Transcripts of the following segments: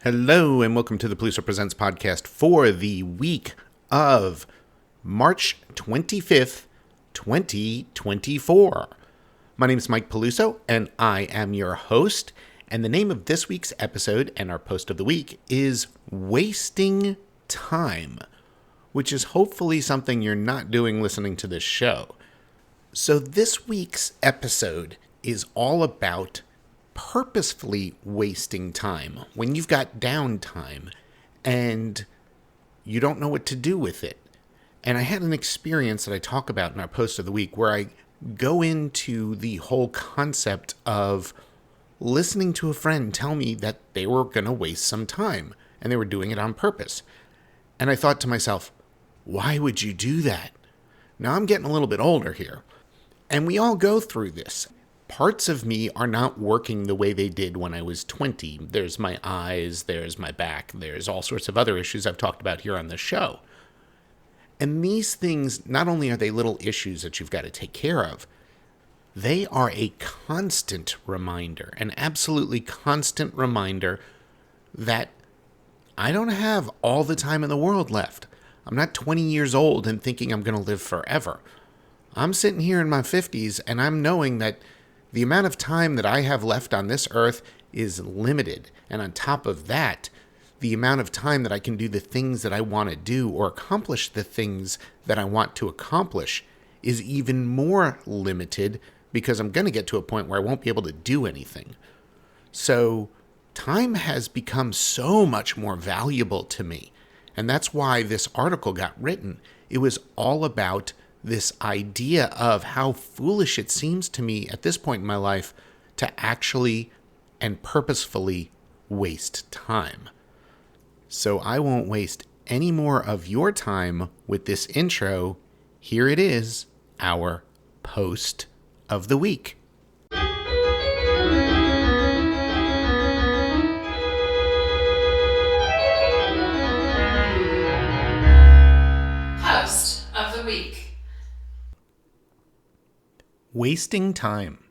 Hello and welcome to the Peluso Presents podcast for the week of March 25th, 2024. My name is Mike Peluso and I am your host. And the name of this week's episode and our post of the week is Wasting Time, which is hopefully something you're not doing listening to this show. So this week's episode is all about purposefully wasting time when you've got downtime and you don't know what to do with it. And I had an experience that I talk about in our post of the week where I go into the whole concept of listening to a friend tell me that they were going to waste some time and they were doing it on purpose. And I thought to myself, why would you do that? Now I'm getting a little bit older here, and we all go through this. Parts of me are not working the way they did when I was 20. There's my eyes, there's my back, there's all sorts of other issues I've talked about here on the show. And these things, not only are they little issues that you've got to take care of, they are a constant reminder, an absolutely constant reminder that I don't have all the time in the world left. I'm not 20 years old and thinking I'm going to live forever. I'm sitting here in my 50s and I'm knowing that the amount of time that I have left on this earth is limited. And on top of that, the amount of time that I can do the things that I want to do or accomplish the things that I want to accomplish is even more limited because I'm going to get to a point where I won't be able to do anything. So time has become so much more valuable to me. And that's why this article got written. It was all about this idea of how foolish it seems to me at this point in my life to actually and purposefully waste time. So I won't waste any more of your time with this intro. Here it is, our post of the week. Post of the week. Wasting time.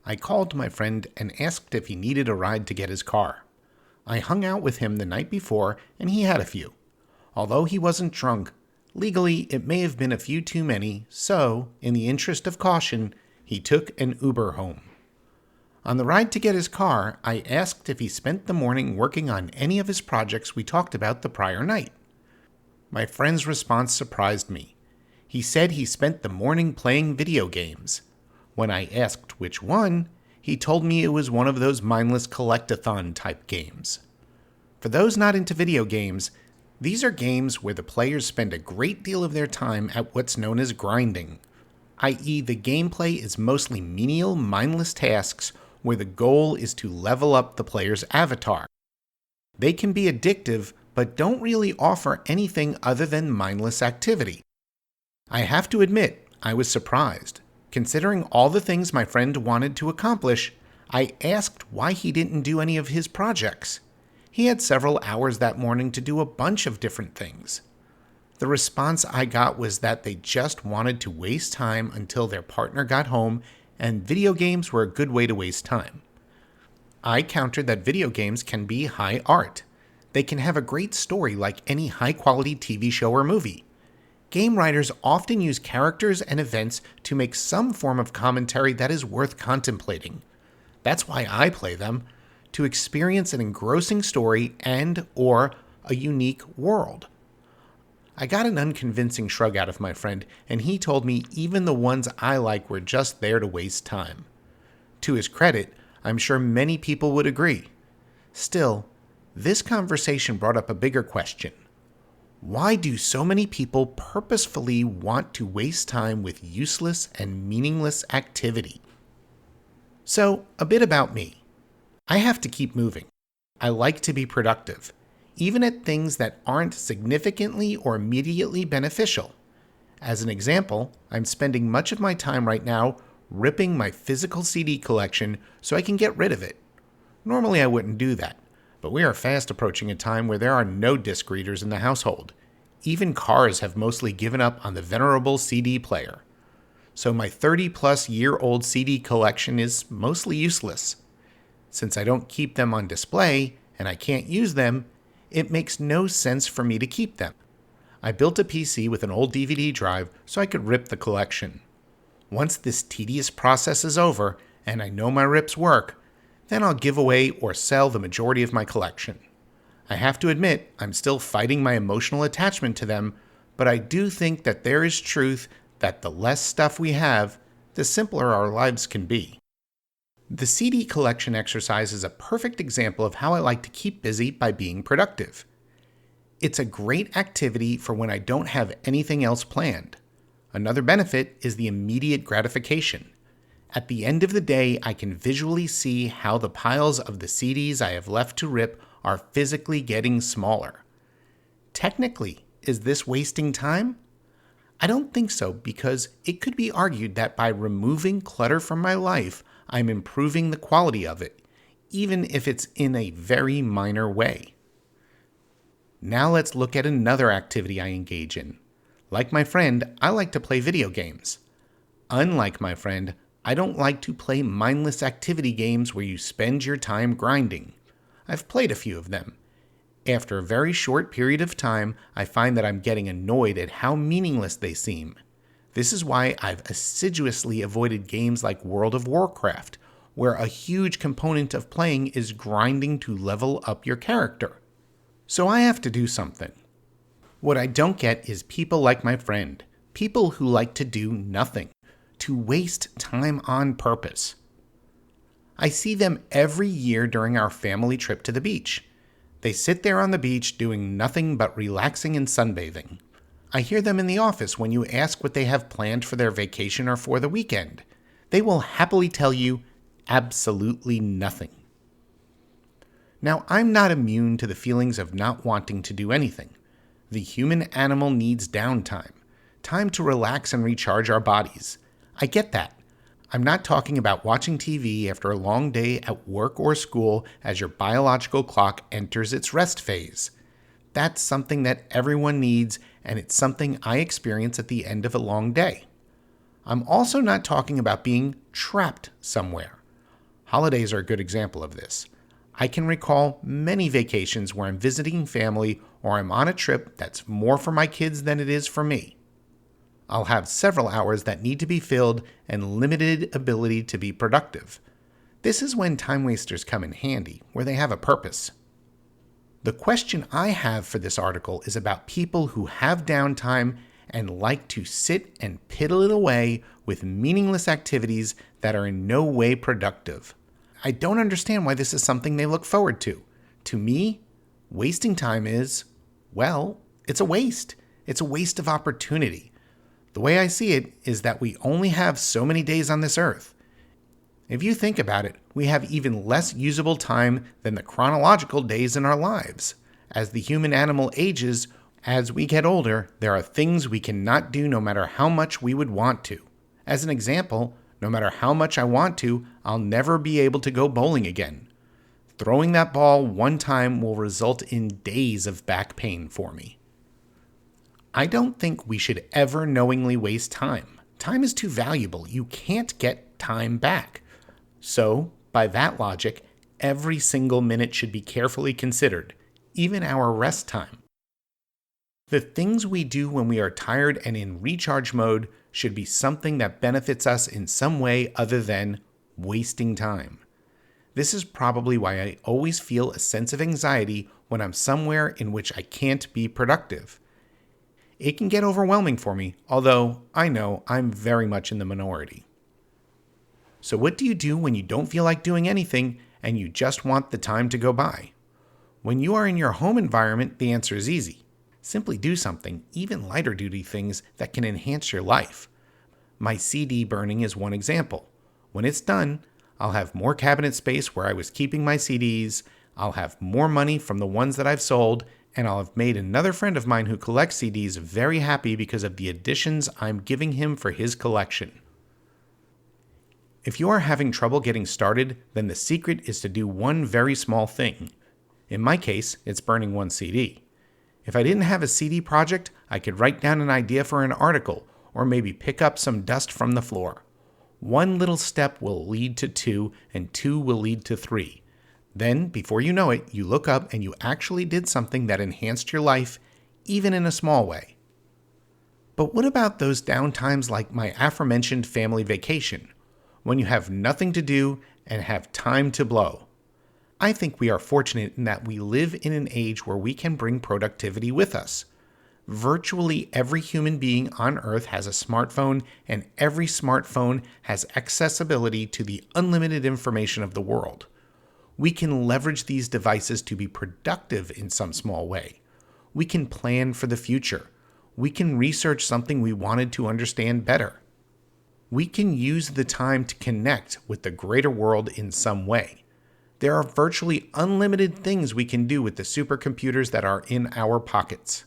I called my friend and asked if he needed a ride to get his car. I hung out with him the night before and he had a few. Although he wasn't drunk, legally it may have been a few too many, so, in the interest of caution, he took an Uber home. On the ride to get his car, I asked if he spent the morning working on any of his projects we talked about the prior night. My friend's response surprised me. He said he spent the morning playing video games. When I asked which one, he told me it was one of those mindless collect-a-thon type games. For those not into video games, these are games where the players spend a great deal of their time at what's known as grinding, i.e. the gameplay is mostly menial, mindless tasks where the goal is to level up the player's avatar. They can be addictive, but don't really offer anything other than mindless activity. I have to admit, I was surprised. Considering all the things my friend wanted to accomplish, I asked why he didn't do any of his projects. He had several hours that morning to do a bunch of different things. The response I got was that they just wanted to waste time until their partner got home, and video games were a good way to waste time. I countered that video games can be high art. They can have a great story like any high-quality TV show or movie. Game writers often use characters and events to make some form of commentary that is worth contemplating. That's why I play them, to experience an engrossing story and/or a unique world. I got an unconvincing shrug out of my friend, and he told me even the ones I like were just there to waste time. To his credit, I'm sure many people would agree. Still, this conversation brought up a bigger question. Why do so many people purposefully want to waste time with useless and meaningless activity? So, a bit about me. I have to keep moving. I like to be productive, even at things that aren't significantly or immediately beneficial. As an example, I'm spending much of my time right now ripping my physical CD collection so I can get rid of it. Normally I wouldn't do that, but we are fast approaching a time where there are no disc readers in the household. Even cars have mostly given up on the venerable CD player. So my 30-plus-year-old CD collection is mostly useless. Since I don't keep them on display, and I can't use them, it makes no sense for me to keep them. I built a PC with an old DVD drive so I could rip the collection. Once this tedious process is over and I know my rips work, then I'll give away or sell the majority of my collection. I have to admit, I'm still fighting my emotional attachment to them, but I do think that there is truth that the less stuff we have, the simpler our lives can be. The CD collection exercise is a perfect example of how I like to keep busy by being productive. It's a great activity for when I don't have anything else planned. Another benefit is the immediate gratification. At the end of the day, I can visually see how the piles of the CDs I have left to rip are physically getting smaller. Technically, is this wasting time? I don't think so, because it could be argued that by removing clutter from my life, I'm improving the quality of it, even if it's in a very minor way. Now let's look at another activity I engage in. Like my friend, I like to play video games. Unlike my friend, I don't like to play mindless activity games where you spend your time grinding. I've played a few of them. After a very short period of time, I find that I'm getting annoyed at how meaningless they seem. This is why I've assiduously avoided games like World of Warcraft, where a huge component of playing is grinding to level up your character. So I have to do something. What I don't get is people like my friend, people who like to do nothing, to waste time on purpose. I see them every year during our family trip to the beach. They sit there on the beach doing nothing but relaxing and sunbathing. I hear them in the office when you ask what they have planned for their vacation or for the weekend. They will happily tell you absolutely nothing. Now, I'm not immune to the feelings of not wanting to do anything. The human animal needs downtime, time to relax and recharge our bodies. I get that. I'm not talking about watching TV after a long day at work or school as your biological clock enters its rest phase. That's something that everyone needs, and it's something I experience at the end of a long day. I'm also not talking about being trapped somewhere. Holidays are a good example of this. I can recall many vacations where I'm visiting family or I'm on a trip that's more for my kids than it is for me. I'll have several hours that need to be filled and limited ability to be productive. This is when time wasters come in handy, where they have a purpose. The question I have for this article is about people who have downtime and like to sit and piddle it away with meaningless activities that are in no way productive. I don't understand why this is something they look forward to. To me, wasting time is, well, it's a waste. It's a waste of opportunity. The way I see it is that we only have so many days on this earth. If you think about it, we have even less usable time than the chronological days in our lives. As the human animal ages, as we get older, there are things we cannot do no matter how much we would want to. As an example, no matter how much I want to, I'll never be able to go bowling again. Throwing that ball one time will result in days of back pain for me. I don't think we should ever knowingly waste time. Time is too valuable. You can't get time back. So, by that logic, every single minute should be carefully considered, even our rest time. The things we do when we are tired and in recharge mode should be something that benefits us in some way other than wasting time. This is probably why I always feel a sense of anxiety when I'm somewhere in which I can't be productive. It can get overwhelming for me, although I know I'm very much in the minority. So what do you do when you don't feel like doing anything and you just want the time to go by? When you are in your home environment, the answer is easy. Simply do something, even lighter duty things that can enhance your life. My CD burning is one example. When it's done, I'll have more cabinet space where I was keeping my CDs, I'll have more money from the ones that I've sold, and I'll have made another friend of mine who collects CDs very happy because of the additions I'm giving him for his collection. If you are having trouble getting started, then the secret is to do one very small thing. In my case, it's burning one CD. If I didn't have a CD project, I could write down an idea for an article, or maybe pick up some dust from the floor. One little step will lead to two, and two will lead to three. Then, before you know it, you look up and you actually did something that enhanced your life, even in a small way. But what about those downtimes like my aforementioned family vacation, when you have nothing to do and have time to blow? I think we are fortunate in that we live in an age where we can bring productivity with us. Virtually every human being on Earth has a smartphone, and every smartphone has accessibility to the unlimited information of the world. We can leverage these devices to be productive in some small way. We can plan for the future. We can research something we wanted to understand better. We can use the time to connect with the greater world in some way. There are virtually unlimited things we can do with the supercomputers that are in our pockets.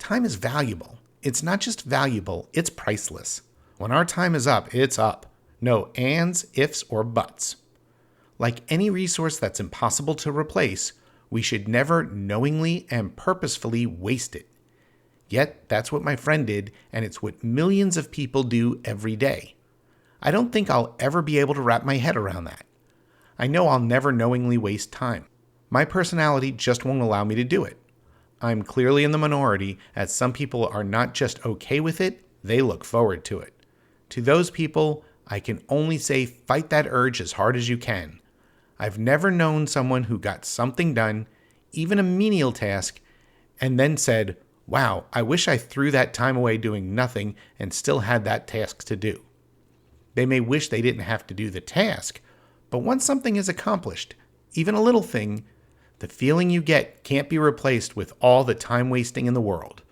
Time is valuable. It's not just valuable, it's priceless. When our time is up, it's up. No ands, ifs, or buts. Like any resource that's impossible to replace, we should never knowingly and purposefully waste it. Yet, that's what my friend did, and it's what millions of people do every day. I don't think I'll ever be able to wrap my head around that. I know I'll never knowingly waste time. My personality just won't allow me to do it. I'm clearly in the minority, as some people are not just okay with it, they look forward to it. To those people, I can only say fight that urge as hard as you can. I've never known someone who got something done, even a menial task, and then said, "Wow, I wish I threw that time away doing nothing and still had that task to do." They may wish they didn't have to do the task, but once something is accomplished, even a little thing, the feeling you get can't be replaced with all the time wasting in the world.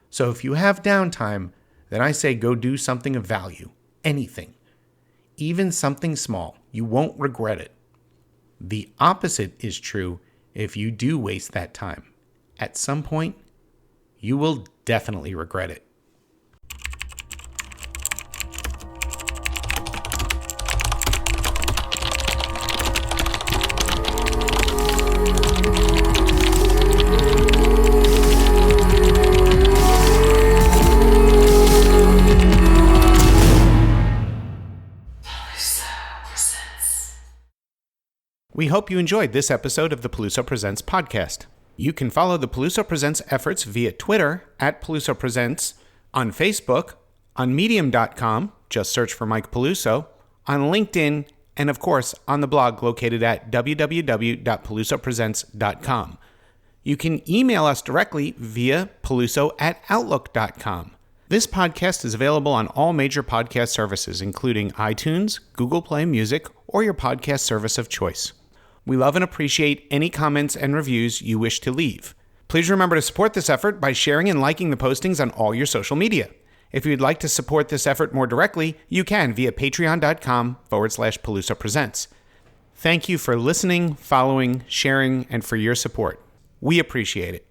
So if you have downtime, then I say go do something of value, anything. Even something small, you won't regret it. The opposite is true if you do waste that time. At some point, you will definitely regret it. We hope you enjoyed this episode of the Peluso Presents podcast. You can follow the Peluso Presents efforts via Twitter @PelusoPresents, on Facebook, on Medium.com, just search for Mike Peluso, on LinkedIn, and of course on the blog located at www.pelusopresents.com. You can email us directly via peluso@outlook.com. This podcast is available on all major podcast services, including iTunes, Google Play Music, or your podcast service of choice. We love and appreciate any comments and reviews you wish to leave. Please remember to support this effort by sharing and liking the postings on all your social media. If you'd like to support this effort more directly, you can via patreon.com/Peluso Presents. Thank you for listening, following, sharing, and for your support. We appreciate it.